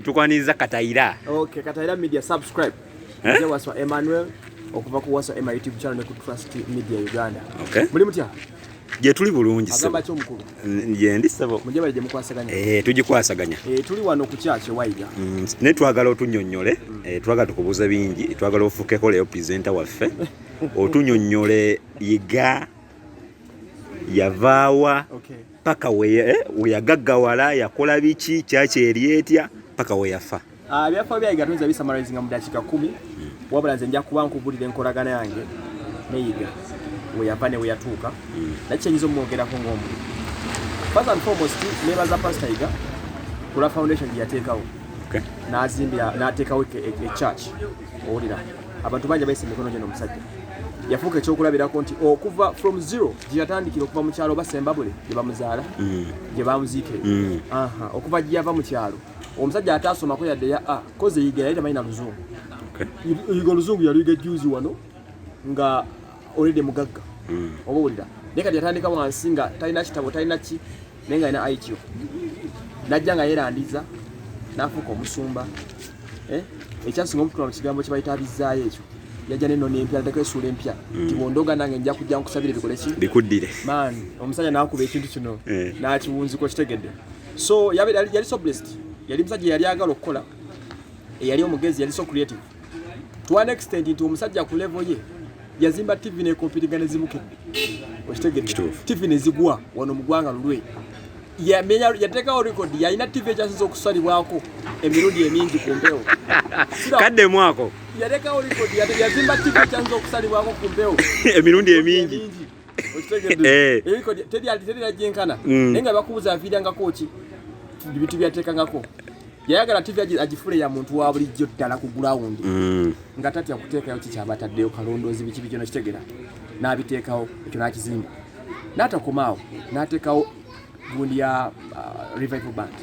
tukwaniriza Kataira. Okay, Kataira Media subscribe. Nze waswa Emmanuel okuva ku waswa Emma YouTube channel ne ku Trust Media Uganda. Okay. Muli mutya? Je tuli bulungi sebo. Agamba kyomukulu. Je ndi sebo. Mujebale je mukwasaganya. Tugikwasaganya. Tuli wano ku kyache Waiga. Ne twagala otunnyonnyole, twagala tukubuza bingi, twagala ofukeko leo presenter waffe. Otunnyonnyole yiga yavaawa. Okay. Paka we yagaggawala yakola biki kyache eryetya paka we yafa. Byafa byayiga tunza bisamarizing mu dakika 10. Wabula nze nja kuba nkubulira enkolagana yange neyiga we yapane we yatuuka nakyenyizo mwongerako ng'omu. First and foremost nebaza Pastor Yiga kula foundation yateekawo. Okay. N'ateekawo a church owulira abantu bangi bayise emikono gye n'omusajja yafuuka ekyokulabirako nti okuva from zero gye yatandikira okuva mu kyalo basembabule gye bamuzaala gye bamuziike okuva gye yava mu kyalo omusajja ataasomako yadde ya koze Yiga yali tamanyi na luzungu. Yiga oluzungu yaluyiga juzi wano nga olidde mugagga oba owulira naye kati yatandika wansi nga talina kitabo talina ki naye nga alina IQ najja nga yeerandiza n'afuuka omusumba ekyasinga omutula mu kigambo kye bayita abizzaayo ekyo yajja neno n'empya addako essuula empya nti bw'ondooga nange nja kujja nkusabire bikole ki bikuddire maani omusajja n'akuba ekintu kino n'akiwunziko kitegedde so yali so blessed yali musajja yali agala okukola eyali omugezi yali so creative to an extent nti omusajja ku level ye yazimba TV ne computer ne zibukedde okitegedde TV ne zigwa wano mu ggwanga lulwe yateekawo record yalina TV ekyasinza okusalibwako emirundi emingi ku mpewo kadde mwako yateekawo record yazimba TV ekyasinza okusalibwako ku mpewo emirundi emingi okitegedde teri yagyenkana naye nga bakubuza aviirangako ki bitu byateekangako yayagala TV agifule ya muntu wa bulijjo ddala ku ground nga tatya kuteekayo kikyabataddeyo kalondoozi biki biki kitegera n'abiteekawo ekyo n'akizimba n'atakomaawo n'ateekawo gundi ya revival band.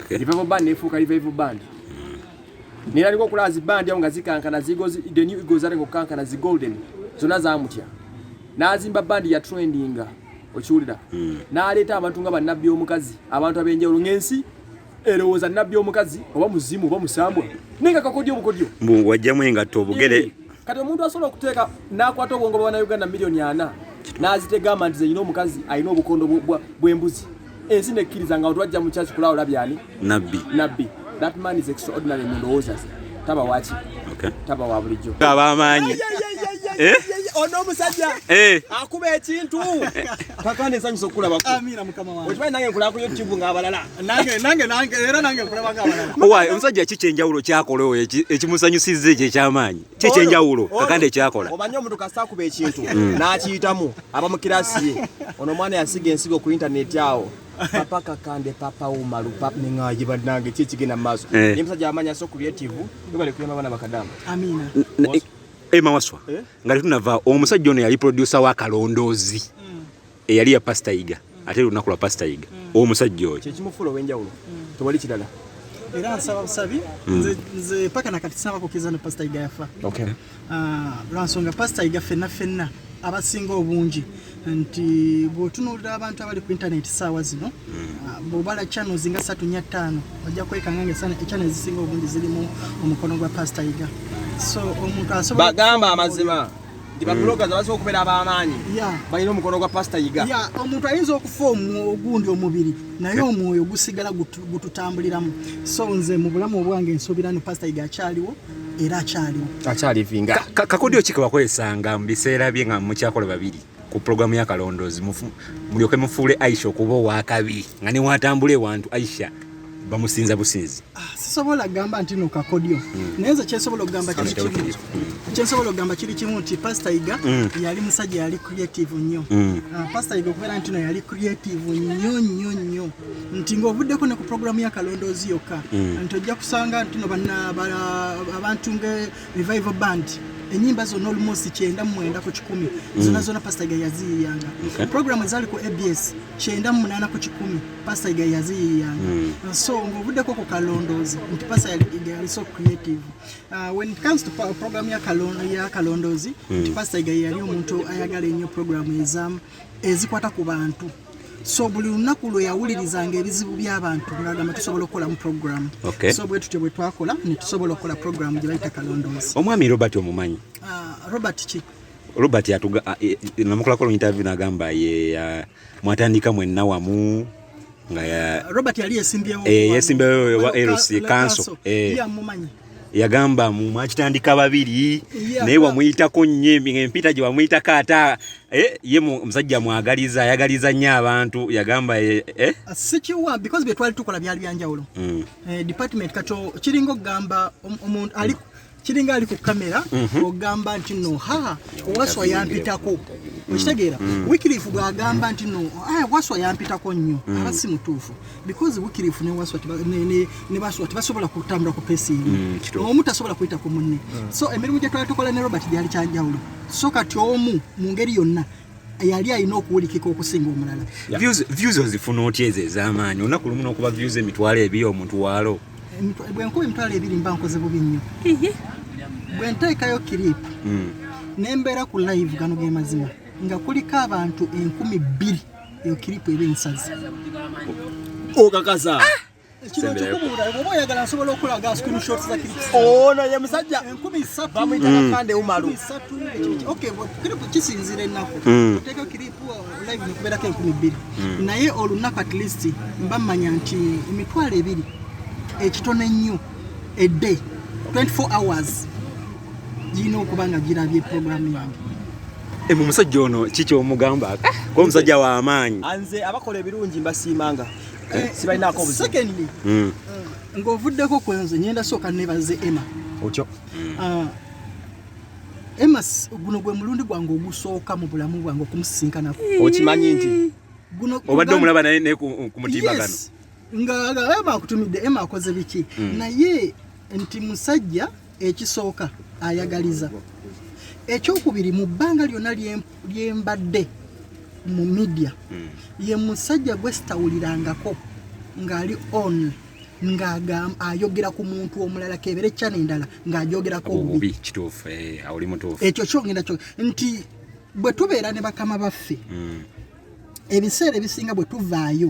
Revival band nefuuka revival band neraliko okulazi band yawo nga zikankana the new eagles ate ngokukankana zi golden zonna zamutya n'azimba band ya trendinga okiwulira n'aleeta abantu nga bannabbi omukazi abantu ab'enjawulo ng'ensi erowooza nnabbi omukazi oba muzimu oba musambwa nenga kakodyo obukodyo mbu wajjamu engatto obugere kati omuntu asobola okuteeka n'akwata obwongo bw'Abannayuganda milioni 4 n'azitegamba nti zeyina omukazi alina obukondo bw'embuzi ensi nekkiriza nga wajja mu kyaki kulaawo labyani nabbi that man is extraordinary mu ndowooza taba waki taba wa bulijjo ab'amaanyi ono omusajja akuba ekintu kakande nsanyusa okulabako amina mukama wange okimanyi nange nkulaba ku YouTube ng'abalala nange era nange nkulaba ng'abalala owaye omusajja kiki enjawulo kyakola oyo ekimusanyusizza ekyo eky'amaanyi kiki enjawulo kakande ekyakola omanyi omuntu kasita akuba ekintu n'akiyitamu aba mu kirasi ye ono omwana yasiga ensigo ku internet awo papa kakande papa umalu papa ningaje banange kikigenda mu maaso ye musajja amanya so creative bali kuyamba bana bakadamu amina Mawaswa nga tunava omusajja ono yali producer wa Kalondoozi eyali ya Pastor Yiga ate lunaku lwa Pastor Yiga omusajja oyo kyekimufuula ow'enjawulo tewali kirala era nsaba busabi nze paka nakati saba kukiza ne Pastor Yiga yafa lwansonga Pastor Yiga fenna abasinga obungi nti bw'otunuulira abantu abali ku internet saawa zino bw'obala channels nga 3 nya 5 ojja kwekanga sana channels ezisinga obungi zirimu omukono gwa Pastor Yiga so omuntu asobola bagamba amazima ndi ba bloggers abasobola okubeera ab'amaanyi balina omukono gwa Pastor Yiga omuntu ayinza okufa ogundi omubiri naye omwoyo gusigala gututambuliramu so nze mu bulamu obwange nsuubira ni Pastor Yiga akyaliwo era akyalivinga kakodyo ki kewakozesanga mu biseera bye nga mukyakola babiri ku programu ya Kalondoozi mulyoke mufuule Aisha okuba owakabi nga ne watambule wantu Aisha bamusinza businzi sisobola gamba nti no kakodyo naye kyesobola okugamba kiri kimu nti Pastor Yiga yali musajja yali creative nnyo Pastor Yiga okubeera nti no yali creative nnyo nti ng'ovuddeko ne ku programu ya Kalondoozi yokka nti ojja kusanga nti no abantu nge revival band enyimba zonna almost 9 ku 10 zonna Pastor Yiga yaziyanga programu ezali ku ABS 9 ku 10 Pastor Yiga yaziyanga so ngovuddeko ku Kalondoozi nti Pastor Yiga yali so creative when it comes to program ya Kalondoozi nti Pastor Yiga yali omuntu ayagala ennyo programu ezikwata ku bantu so buli lunaku lwe yawulirizanga ebizibu by'abantu ng'agamba tusobola okukola mu program. So bwe tutyo bwe twakola ne tusobola okukola program gye bayita Kalondoozi. Omwami Robert omumanyi? Robert ki? Robert yatuga namukolako interview n'agamba ye mwatandika mwenna wamu nga ya Robert yali yesimbyewo wa LC Council yamumanyi. Yagamba mu mwakitandika babiri naye wamuyitako nnyo empita gye wamuyitako ata ye musajja mwagaliza ayagaliza nnyo abantu yagamba sikiwa because bye twali tukola byali byanjawulo. Department kato kiringo gamba omuntu ali kiringa ali ku kamera ogamba nti no Waswa yampitako okitegeera Wycliffe bwagamba nti no Waswa yampitako nnyo abasi mutuufu because Wycliffe ne Waswa ne Waswa tebasobola kutambula ku pesi omuntu asobola kuyita ku munne so emirimu gye twali tukola ne Robert gyali kyanjawulo so kati omu mu ngeri yonna yali alina okuwulikika okusinga omulala. Views ozifuna otya ezo ez'amaanyi olunaku lumu n'okuba views emitwalo ebiri omuntu waalo bwe nkuba emitwalo ebiri mba nkoze bubi nnyo bwe nteekayo kiripu nembeera ku live gano ge mazima nga kuliko abantu 2,000 eyo kiripu eba ensazi okakaza ekiro kikubula oba oyagala nsobola okulaga screenshots za kiripu ono ye musajja 3,000 bamuyita Kande Umaru kiripu kisinzira ennaku oteekayo kiripu live nekubeerako 2,000 naye olunaku at least mba mmanya nti emitwalo ebiri ekitone nnyo a day 24 hours gina okuba nga girabye programu yange. Mu musajja ono kiki omugamba ko omusajja w'amaanyi anze abakola ebirungi mbasiimanga sibalinaako obuzibu. Secondly ng'ovuddeko ku nze nyenda sooka nebaze Emma otyo Emma guno gwe mulundi gwange ogusooka mu bulamu bwange okumusisinkanaku okimanyi nti obadde omulaba naye ku mutimbagano nga Emma akutumidde Emma akoze biki naye nti musajja ekisooka ayagaliza ekyokubiri mu bbanga lyonna lyembadde mu media ye musajja gwe sitawulirangako ng'ali on ng'ayogera ku muntu omulala kebere channel endala ng'ajogerako obubi kituufu awuli mutuufu ekyo kyongenda kyo nti bwe tubeera ne bakama baffe ebiseera ebisinga bwe tuvaayo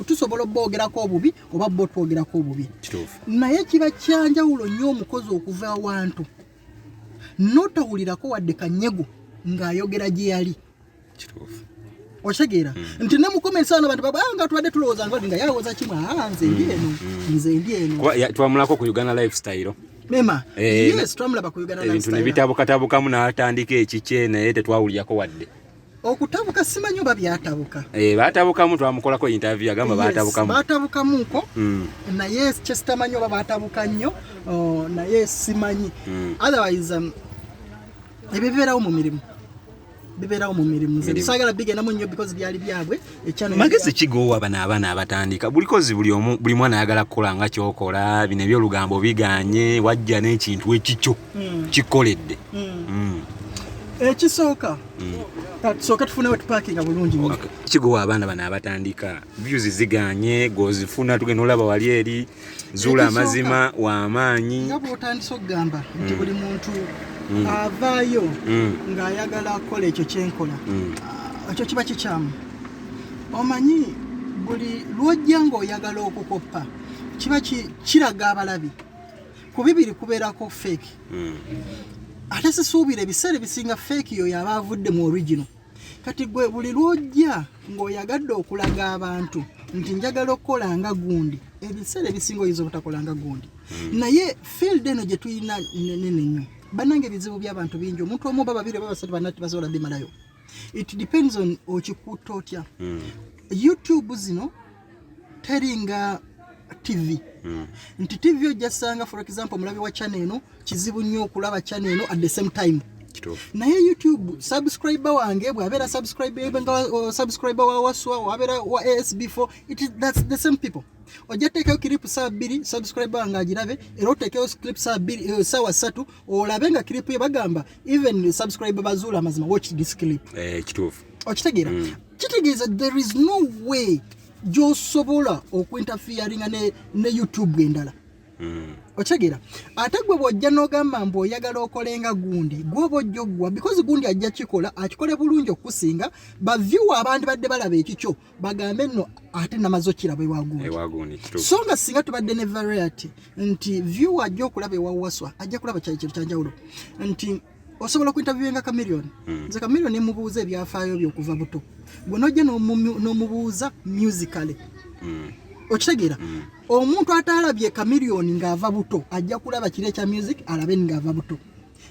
tusobola obbogerako obubi oba bo twogerako obubi naye kiba kyanjawulo nnyo omukozi okuva awantu n'otawulirako wadde kanyego ng'ayogera gye yali otegeera nti ne mu comments ano abantu nga tubadde tulowooza nga yawoza kimwe nze ndi eno twamulako ku Uganda lifestyle Mema yes twamulaba ku Uganda lifestyle ebintu ne bitabukatabukamu n'atandika ekikye naye tetwawulirako wadde okutabuka simanyi oba byatabuka baatabukamu twamukolako interview agamba baatabukamuko naye kyesitamanyi oba baatabuka nnyo naye simanyi otherwise ebyo bibeerawo mu mirimu saagala bigendamu nnyo because byali byabwe magezi kigowa bano abaana abatandika buli mwana ayagala kukola nga kyokola bino ebyolugambo biganye wajja n'ekintu ekikyo kikoledde ekisooka sooka tufunewo tupakinga bulungi kigowa abaana bano abatandika views ziganye gozifuna tugenda olaba wali eri zuula amazima w'amaanyi nga bw'otandisa okugamba nti buli muntu avaayo ng'ayagala kukola ekyo kyenkola ekyo kiba kikyamu omanyi buli lwojja ng'oyagala okukoppa kiba kiraga abalabi ku bibiri kubeerako fake ate sisuubira ebiseera ebisinga fake yo yaba avudde mu original kati gwe buli lwojja ng'oyagadde okulaga abantu nti njagala okukola nga gundi ebiseera ebisinga oyinza obutakola nga gundi naye field eno gye tuyina nene nnyo bannange ebizibu by'abantu bingi omuntu omu oba babiri oba basatu bannati basobola bimalayo it depends on okikuutta otya YouTube zino teringa TV nti TV ojja sanga for example mulabi wa channel eno kizibu nnyo okulaba channel eno at the same time naye YouTube subscriber wange bw'abeera subscriber wa Waswa wabeera wa ASB4 that's the same people ojja teekayo kiripu saa 2 subscriber wange agirabe era oteekayo clip saa 2 saawa 3 olabe nga kiripu ye bagamba even subscriber bazuula amazima watch this clip kituufu okitegeera kitegeeza there is no way gy'osobola okuinterferinga ne YouTube endala Ochagira ate gwe bwojja n'ogamba mbu oyagala okolenga gundi gwoba ojja oggwa because gundi ajja kikola akikole bulungi okusinga baviewer abandi badde balaba ekikyo bagambe nno ate namazo kiraba ewagundi so nga singa tubadde ne variety nti viewer ajja okulaba ewawaswa ajja kulaba kintu kyanjawulo nti osobola okuinterviewinga Chameleon nze Chameleon mubuuza ebyafaayo by'okuva buto gwe nojja n'omubuuza musically okitegeera omuntu atalabye Chameleon ng'ava buto ajja kulaba kire kya music alabe ng'ava buto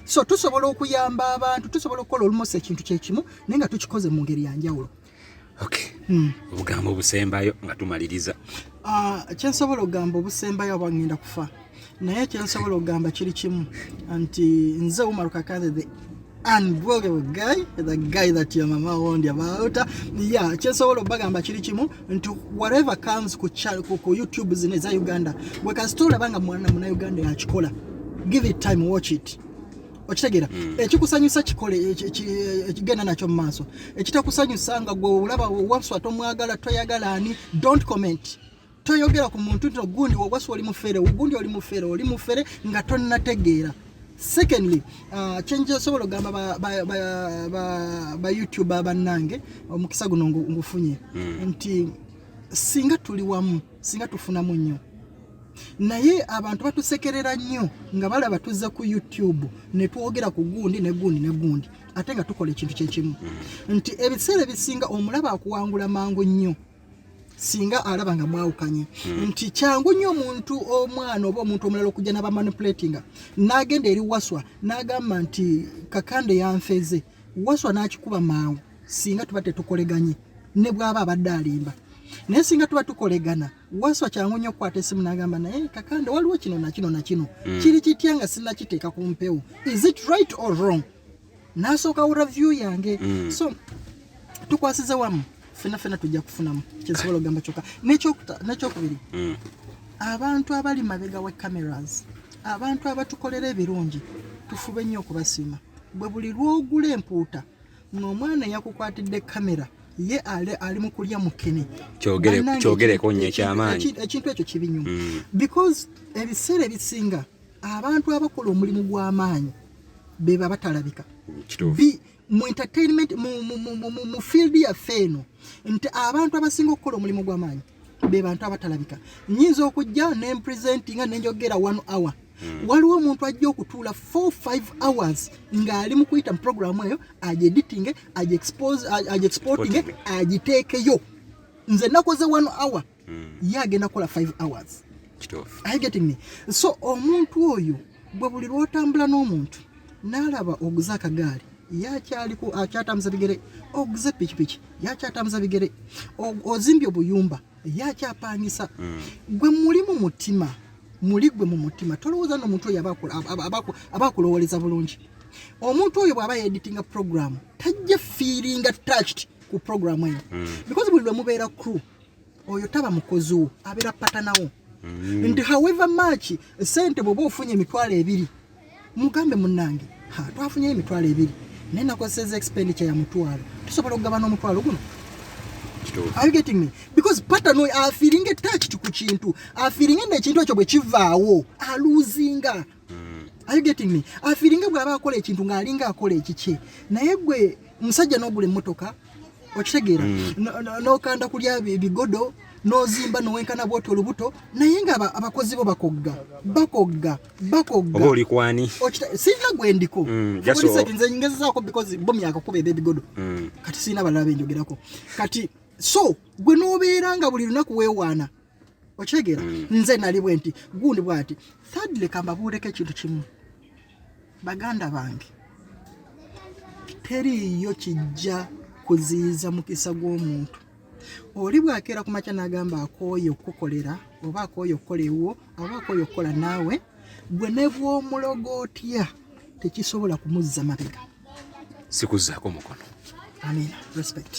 so tusobola okuyamba abantu tusobola okukola almost ekintu kyekimu naye nga tukikoze mu ngeri yanjawulo. Okay. Obugambo obusembayo nga tumaliriza. Kyensobola okugamba obusembayo abangenda kufa naye kyensobola okugamba kiri kimu nti nze Umar Kakande the unbelievable guy, the guy that your mama warned about. Yeah, kyensobola okubagamba kiri kimu nti whatever comes ku YouTube zineza Uganda wekasitola banga mwana muna Uganda yakikola, give it time, watch it. Okitegeera ekikusanyusa kikole ekigenda nakyo mu maaso ekitakusanyusa nga gwe olaba wabswa tomwagala toyagala ani don't comment toyogera ku muntu nti gundi wabswa oli mufere nga tonnategeera. Secondly change sobola gamba ba YouTube abannange omukisa guno ngufunye nti singa tuli wamu singa tufunamu nnyo naye abantu batusekerera nnyo nga balaba tuzza ku YouTube ne twogera ku gundi ate nga tukola ekintu kyekimu nti ebiseera bisinga omulaba akuwangula mangu nnyo singa alaba nga mwawukanye nti kyangu nnyo omuntu omwana oba omuntu omulala okujja n'aba manipulatinga n'agenda eri waswa n'agamba nti Kakande yanfeze waswa n'akikuba maawo singa tuba tetukoleganye ne bw'aba abadde alimba naye singa tuba tukolegana waswa kyangu nnyo okukwata essimu n'agamba naye Kakande waliwo kino na kino kiri kitya nga sinnakiteeka ku mpewo, is it right or wrong? N'asooka review yange so tukwasize wamu fena tujja kufunamu kyensobola okugamba kyokka n'ekyokubiri abantu abali mabega wa cameras abantu abatukolera ebirungi tufube nnyo okubasiima bwe buli lwogula empuuta ng'omwana yakukwatidde kamera ye ali mu kulya mukene kyogereko nnyo ekyamaanyi ekintu ekyo kibi nnyo because ebiseera ebisinga abantu abakola omulimu gw'amaanyi beba batalabika mu entertainment mu field ya feno nti abantu abasinga okukola omulimu gw'amaanyi be bantu abatalabika nyinza okujja ne presentinga nenjogera 1 hour waliwo omuntu ajja okutuula 4-5 hours ng'ali mu kuyita mu programu eyo agieditinge agiexportinge agiteekeyo nze nakoze 1 hour ye agenda kukola 5 hours. Are you getting me? So omuntu oyo bwe buli lwotambula n'omuntu n'alaba oguze akagaali yakyaliku akyatambuza bigere oguze pikipiki yakyatambuza bigere ozimbye obuyumba yakyapangisa gwe muli mu mutima tolowooza n'omuntu oyo abakulowoleza bulungi omuntu oyo bw'aba editinga program tajja feelinga touched ku program eyo because buli lwe mubeera crew oyo taba mukozi wo abeera patanawo nti however much sente bw'oba ofunye $200 mugambe munnange twafunyeyo $200 naye nakozesa expenditure ya $1,000 tusobola okugabana $1,000 guno. Are you getting me? Because patano feeling attached ku kintu feeling ekintu ekyo bwe kivaawo aluzinga. Are you getting me? Feeling bw'aba akola ekintu ng'alinga akola ekiki naye gwe musajja n'ogula emmotoka okitegeera n'okanda kulya bigodo n'ozimba n'owenkana bwoti olubuto naye nga abakozi bo bakogga oba oli kwani sirina gwe ndiko nze ngezezaako because bo myaka kuba ebigodo kati sirina balala benjogerako kati so gwe n'obeera nga buli lunaku weewaana okitegeera nze nali bwe nti gundi bw'ati thirdly kambabuuleko ekintu kimu baganda bange teriyo kijja kuziyiza mukisa gw'omuntu oli bw'akeera ku makya n'agamba akooye okukolera oba akooye okukola ewuwo oba akooye okukola naawe gwe ne bw'omulogootya tekisobola kumuzza mabega sikuzzaako mukono. Amen. Respect.